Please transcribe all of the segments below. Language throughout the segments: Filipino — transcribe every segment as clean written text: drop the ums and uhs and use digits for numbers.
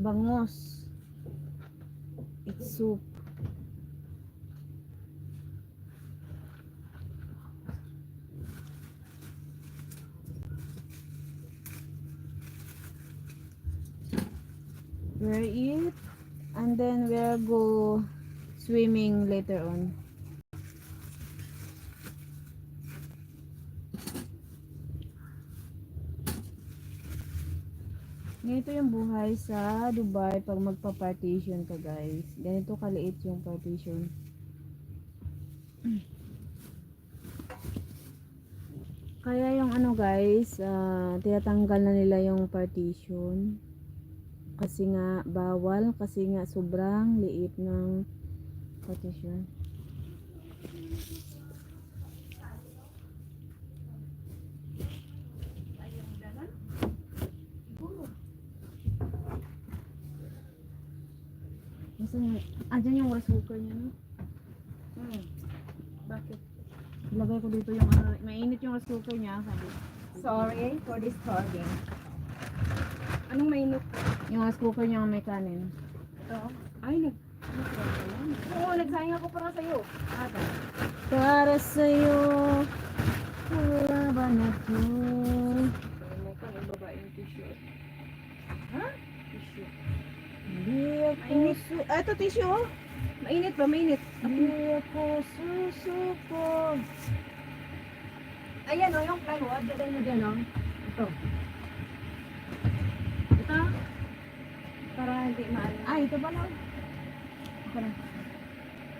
Bangos. It's soup. We'll eat and then we'll go swimming later on. Ganito yung buhay sa Dubai pag magpa-partition ka, guys. Ganito kaliit yung partition. Kaya yung ano, guys, tinatanggal na nila yung partition. Kasi nga bawal, kasi nga sobrang liit ng partition. Andyan yung rice cooker niya, no? Bakit? Ilagay ko dito yung mainit yung rice cooker niya, sabi. Sorry for disturbing. Anong mainit? Yung rice cooker niya may kanin. Ito? Ay, oo, nagsayang ako para sa'yo. Ata. Para sa'yo, wala ba na to? May kanang babaeng tissue. Ha? Tissue. Hindi ako ito tissue, oh. Mainit ba? Mainit. Hindi ako susuko. Ayan o, yung plywood. Daday mo dyan o. Ito. Ito. Para hindi maano. Ay, ito pala.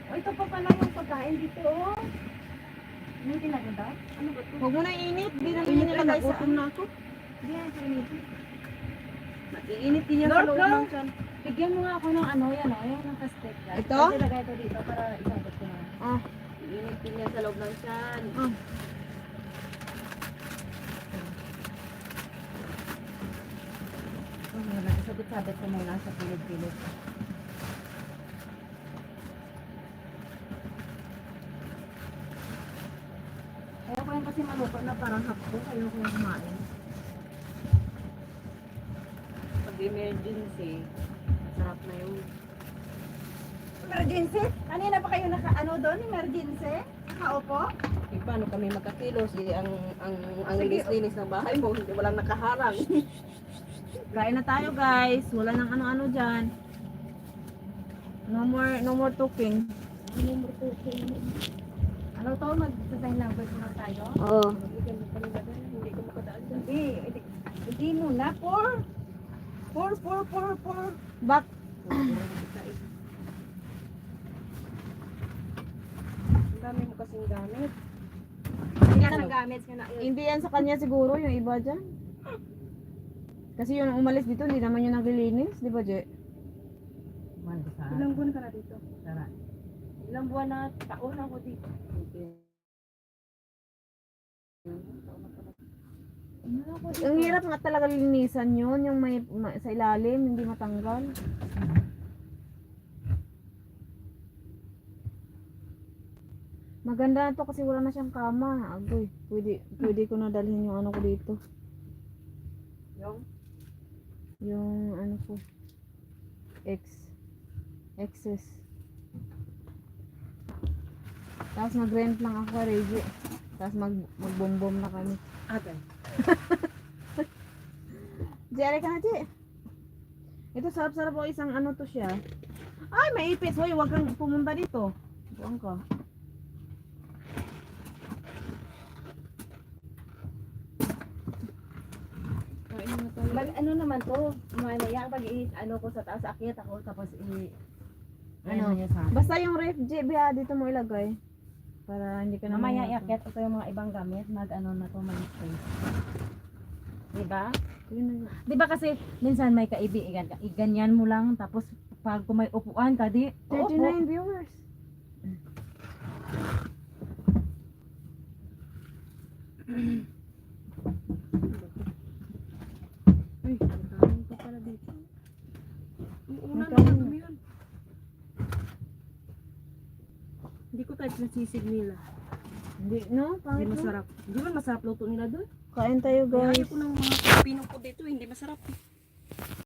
O, ito pa pala yung pagkain dito o. Ano yung tinaganda? Ano ba ito? Huwag mo na init. Hindi naman Init yun na, nilagay nagutom sa... na ako. Hindi yan sa init. Mag-iinit din yan sa Lord, loob Lord. ng tiyan. Bigyan mo nga ako ng ano yan o. Yung naka-stick lang. Ito? Kasi lagay ko dito para isabot ko na. Ah, Iinit din yan sa loob ng tiyan. ah. Sabit-sabit ko muna sa pilid-pilid. Kaya ko yan kasi maluto na parang hapdo. Kaya ko yung kumain. Pag emergency, masarap na yun. Emergency? Kanina pa kayo ano doon? Emergency? Nakaupo? Eh, paano kami magkakilos? Ang Sige. linis-linis ng bahay mo, hindi walang nakaharang. Kain na tayo, guys. Wala nang ano-ano dyan. No more talking. Ano to? Mag-design language na tayo? Oo. Hindi ko makadaan dyan. Hindi muna. Pour. Back. Ang dami mo kasing gamit. Ilan ang gamit nga na yun? Hindi yan sa kanya siguro, yung iba dyan. Kasi yung umalis dito, hindi naman yung naglilinis. Di ba, Je? Ilang buwan ka na dito? Tara. Ilang buwan na taon ako dito. Ang hirap nga talaga linisan yun, yung may sa ilalim, hindi matanggal. Maganda na to kasi wala na siyang kama. Agoy, pwede ko na dalhin yung ano ko dito. Yung ano ko. Excess. Tapos mag-rent lang ako, Reggie. Tapos mag-boom-boom na kami. Ate. Jere ka na, Je. Ito sarap-sarap po, isang ano to siya. Ay, may ipis. Hoy, wag kang pumunta dito. Buwan ka. Kain na tayo. Ano naman to? Mamaya pag ano ko sa taas, akyat ako tapos ano niya sa Basta yung ref, Je, biya, dito mo ilagay. Para hindi ka na mamaya mahirapan. iakyat ko yung mga ibang gamit, mag ano na to, mag space. Diba? Yun na. Diba kasi minsan may kaibigan ka, ganyan mo lang tapos pag kung may upuan ka di 39 viewers. Uy, nakain ko pala dito. Una Nakain naman na. kami yun. Hindi ko type na sisig nila. Hindi, no? Hindi Pangit no? masarap. Hindi ba masarap luto nila doon? Kain tayo, Kaya guys. ayaw ko ng mga Pilipino ko dito, hindi masarap.